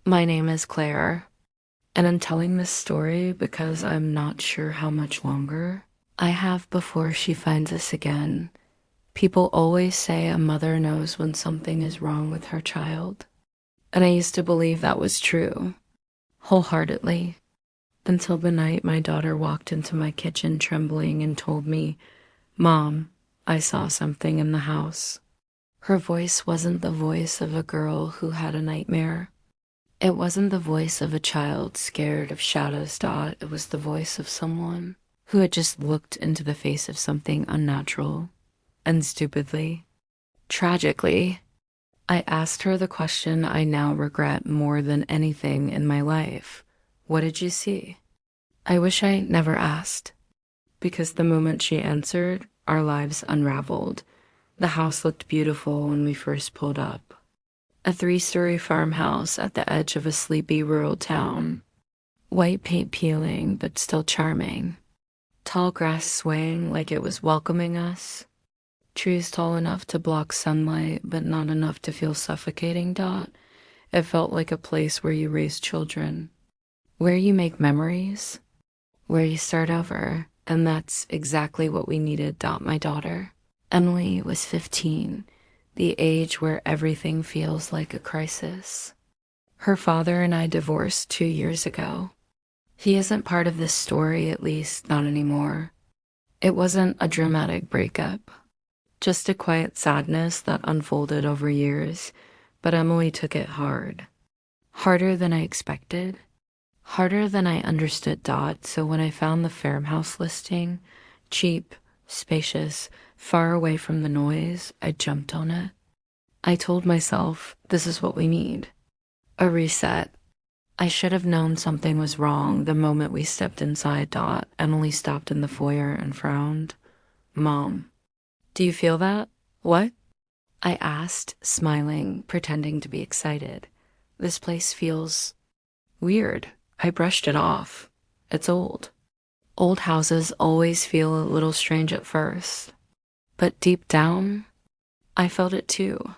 My name is Claire, and I'm telling this story because I'm not sure how much longer I have before she finds us again. People always say a mother knows when something is wrong with her child, and I used to believe that was true, wholeheartedly, until the night my daughter walked into my kitchen trembling and told me, "Mom, I saw something in the house." Her voice wasn't the voice of a girl who had a nightmare. It wasn't the voice of a child scared of shadows. It was the voice of someone who had just looked into the face of something unnatural and stupidly. Tragically, I asked her the question I now regret more than anything in my life. What did you see? I wish I never asked, because the moment she answered, our lives unraveled. The house looked beautiful when we first pulled up. A three-story farmhouse at the edge of a sleepy rural town. White paint peeling, but still charming. Tall grass swaying like it was welcoming us. Trees tall enough to block sunlight, but not enough to feel suffocating. It felt like a place where you raise children, where you make memories, where you start over. And that's exactly what we needed. My daughter, Emily, was 15. The age where everything feels like a crisis. Her father and I divorced 2 years ago. He isn't part of this story, at least not anymore. It wasn't a dramatic breakup, just a quiet sadness that unfolded over years, but Emily took it hard. Harder than I expected. Harder than I understood. So when I found the farmhouse listing, cheap, spacious, far away from the noise, I jumped on it. I told myself, this is what we need. A reset. I should have known something was wrong the moment we stepped inside. Emily stopped in the foyer and frowned. "Mom, do you feel that?" "What?" I asked, smiling, pretending to be excited. "This place feels weird." I brushed it off. "It's old. Old houses always feel a little strange at first." But deep down, I felt it too.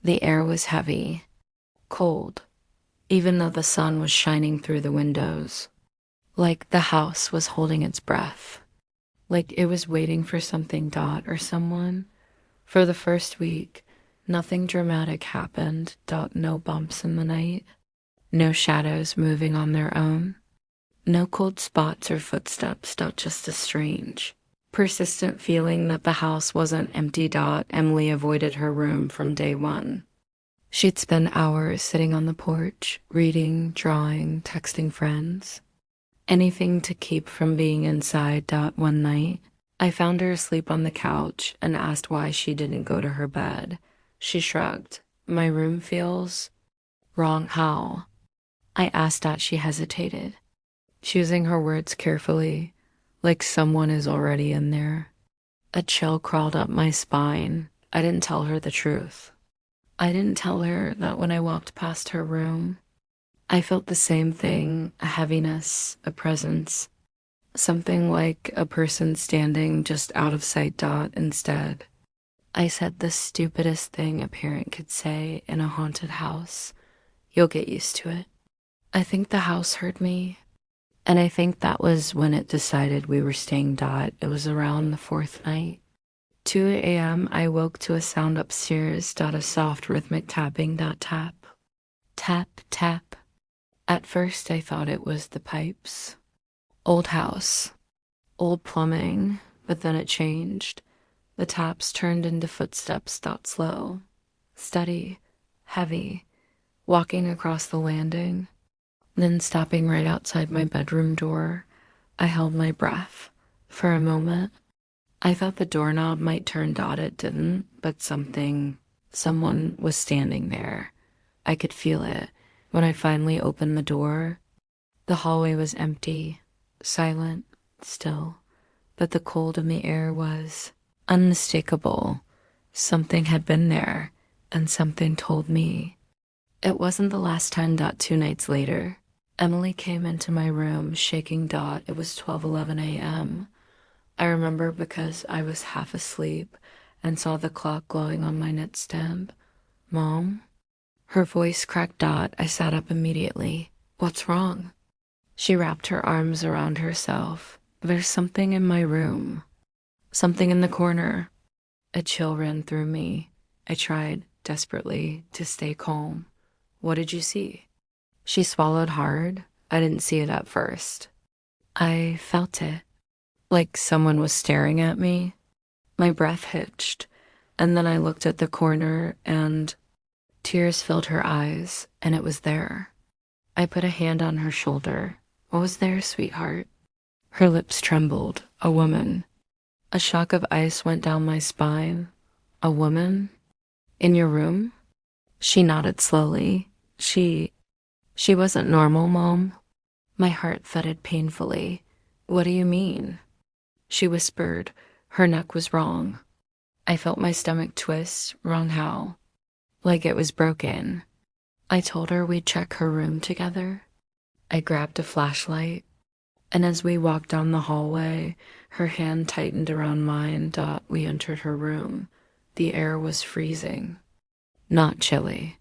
The air was heavy, cold, even though the sun was shining through the windows. Like the house was holding its breath. Like it was waiting for something. Or someone. For the first week, nothing dramatic happened. No bumps in the night. No shadows moving on their own. No cold spots or footsteps. Just a strange, persistent feeling that the house wasn't empty. Emily avoided her room from day one. She'd spend hours sitting on the porch, reading, drawing, texting friends. Anything to keep from being inside. One night, I found her asleep on the couch and asked why she didn't go to her bed. She shrugged. "My room feels wrong." "How?" I asked. She hesitated, choosing her words carefully, like someone is already in there. A chill crawled up my spine. I didn't tell her the truth. I didn't tell her that when I walked past her room, I felt the same thing, a heaviness, a presence, something like a person standing just out of sight. Instead, I said the stupidest thing a parent could say in a haunted house. "You'll get used to it." I think the house heard me. And I think that was when it decided we were staying. It was around the fourth night. 2 a.m. I woke to a sound upstairs. A soft rhythmic tapping. Tap. Tap, tap. At first I thought it was the pipes. Old house. Old plumbing. But then it changed. The taps turned into footsteps. Slow. Steady. Heavy. Walking across the landing. Then stopping right outside my bedroom door. I held my breath. For a moment, I thought the doorknob might turn. It didn't, but someone was standing there. I could feel it. When I finally opened the door, the hallway was empty, silent, still, but the cold in the air was unmistakable. Something had been there, and something told me. It wasn't the last time. 2 nights later, Emily came into my room shaking. It was 12:11 a.m. I remember because I was half asleep and saw the clock glowing on my nightstand. "Mom?" Her voice cracked. I sat up immediately. What's wrong? She wrapped her arms around herself. There's something in my room. Something in the corner. A chill ran through me. I tried desperately to stay calm. What did you see? She swallowed hard. I didn't see it at first. I felt it. Like someone was staring at me. My breath hitched. And then I looked at the corner and tears filled her eyes, and it was there. I put a hand on her shoulder. What was there, sweetheart? Her lips trembled. A woman. A shock of ice went down my spine. A woman? In your room? She nodded slowly. She wasn't normal, Mom. My heart thudded painfully. What do you mean? She whispered. Her neck was wrong. I felt my stomach twist. Wrong how? Like it was broken. I told her we'd check her room together. I grabbed a flashlight, and as we walked down the hallway, her hand tightened around mine. We entered her room. The air was freezing. Not chilly.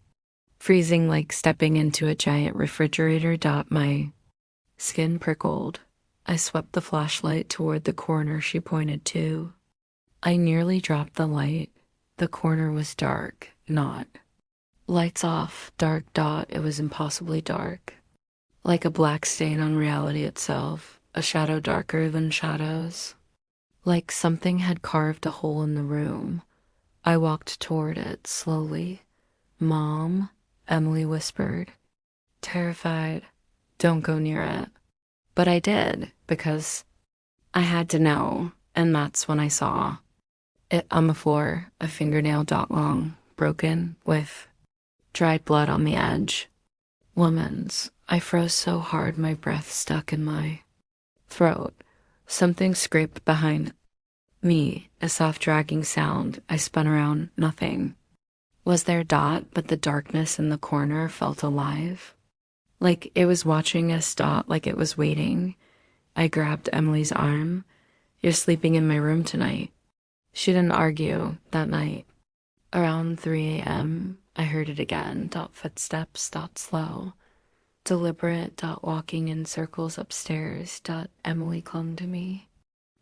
Freezing like stepping into a giant refrigerator. My skin prickled. I swept the flashlight toward the corner she pointed to. I nearly dropped the light. The corner was dark. Not. Lights off. Dark. It was impossibly dark. Like a black stain on reality itself. A shadow darker than shadows. Like something had carved a hole in the room. I walked toward it slowly. Mom, Emily whispered. Terrified. Don't go near it. But I did, because I had to know, and that's when I saw it on the floor, a fingernail long, broken, with dried blood on the edge. Woman's. I froze so hard my breath stuck in my throat. Something scraped behind me, a soft dragging sound. I spun around. Nothing. Was there? But the darkness in the corner felt alive. Like it was watching us. Like it was waiting. I grabbed Emily's arm. You're sleeping in my room tonight. She didn't argue that night. Around 3 a.m., I heard it again. Footsteps. Slow. Deliberate. Walking in circles upstairs. Emily clung to me.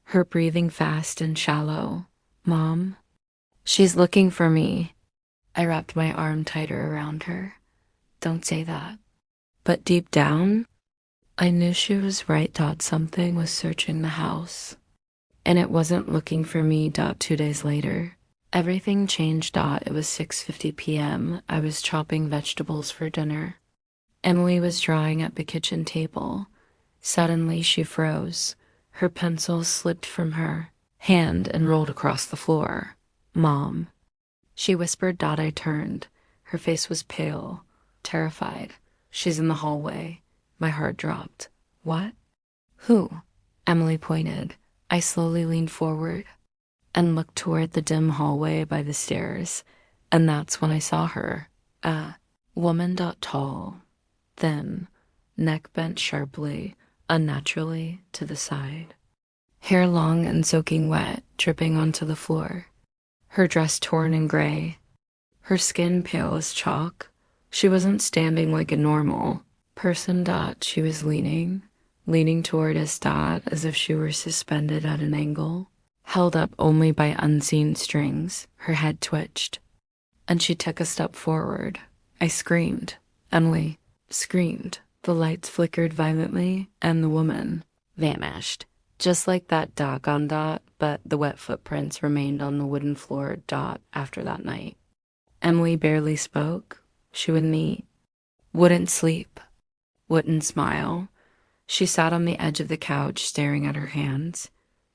Her breathing fast and shallow. Mom? She's looking for me. I wrapped my arm tighter around her. Don't say that. But deep down, I knew she was right. Something was searching the house. And it wasn't looking for me. 2 days later, everything changed. It was 6:50 p.m. I was chopping vegetables for dinner. Emily was drawing at the kitchen table. Suddenly she froze. Her pencil slipped from her hand and rolled across the floor. Mom. She whispered. I turned. Her face was pale, terrified. She's in the hallway. My heart dropped. What? Who? Emily pointed. I slowly leaned forward and looked toward the dim hallway by the stairs, and that's when I saw her. A woman. Tall, thin, neck bent sharply, unnaturally to the side. Hair long and soaking wet, dripping onto the floor. Her dress torn and gray. Her skin pale as chalk. She wasn't standing like a normal person. She was leaning toward us. As if she were suspended at an angle, held up only by unseen strings. Her head twitched, and she took a step forward. I screamed. Emily screamed. The lights flickered violently, and the woman vanished. Just like that. But the wet footprints remained on the wooden floor. After that night. Emily barely spoke. She wouldn't eat, wouldn't sleep, wouldn't smile. She sat on the edge of the couch, staring at her hands.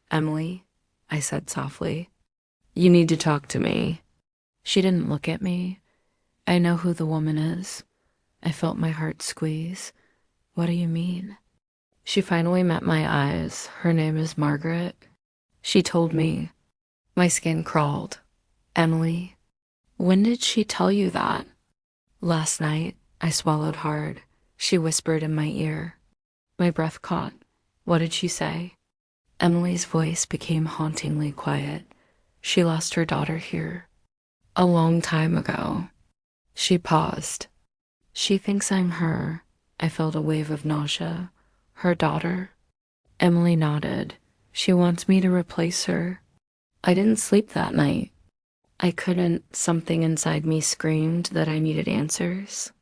Emily, I said softly, you need to talk to me. She didn't look at me. I know who the woman is. I felt my heart squeeze. What do you mean? She finally met my eyes. Her name is Margaret. She told me. My skin crawled. Emily, when did she tell you that? Last night. I swallowed hard. She whispered in my ear. My breath caught. What did she say? Emily's voice became hauntingly quiet. She lost her daughter here. A long time ago. She paused. She thinks I'm her. I felt a wave of nausea. Her daughter? Emily nodded. She wants me to replace her. I didn't sleep that night. I couldn't. Something inside me screamed that I needed answers.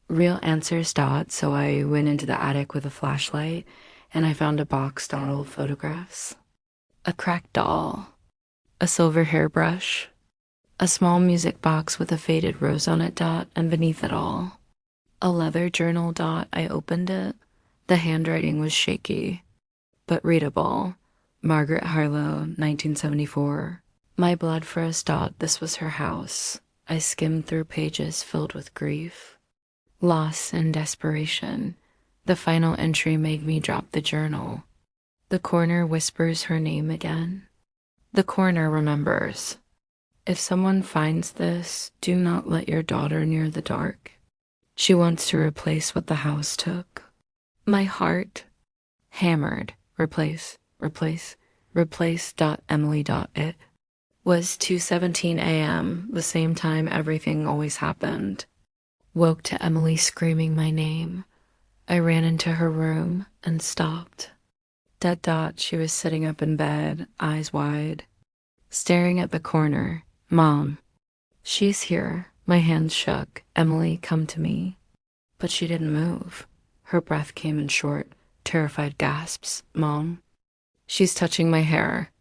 Real answers, Dot, so I went into the attic with a flashlight and I found a box full of photographs. A cracked doll, a silver hairbrush, a small music box with a faded rose on it, Dot, and beneath it all, a leather journal, Dot. I opened it. The handwriting was shaky, but readable. Margaret Harlow, 1974. My blood froze, Dot. This was her house. I skimmed through pages filled with grief, loss, and desperation. The final entry made me drop the journal. The corner whispers her name again. The corner remembers. If someone finds this, do not let your daughter near the dark. She wants to replace what the house took. My heart hammered. Replace, replace, replace. Emily. It was 2:17 a.m., the same time everything always happened. Woke to Emily screaming my name. I ran into her room and stopped. Dead. She was sitting up in bed, eyes wide, staring at the corner. Mom. She's here. My hands shook. Emily, come to me. But she didn't move. Her breath came in short, terrified gasps. Mom. She's touching my hair.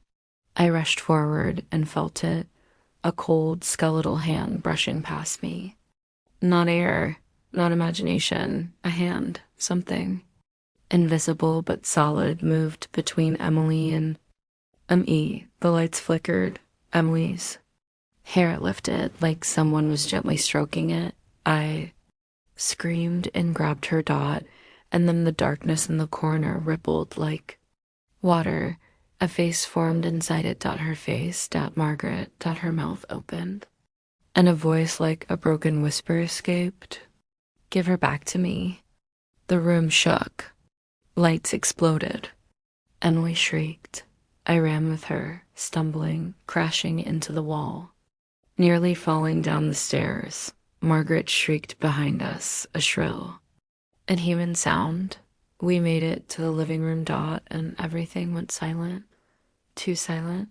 I rushed forward and felt it, a cold, skeletal hand brushing past me. Not air, not imagination, a hand, something. Invisible but solid, moved between Emily and me. The lights flickered. Emily's hair lifted like someone was gently stroking it. I screamed and grabbed her. And then the darkness in the corner rippled like water. A face formed inside it. Her face. Margaret. Her mouth opened. And a voice like a broken whisper escaped. Give her back to me. The room shook. Lights exploded. Emily shrieked. I ran with her, stumbling, crashing into the wall, nearly falling down the stairs. Margaret shrieked behind us, a shrill, inhuman sound. We made it to the living room. And everything went silent. Too silent.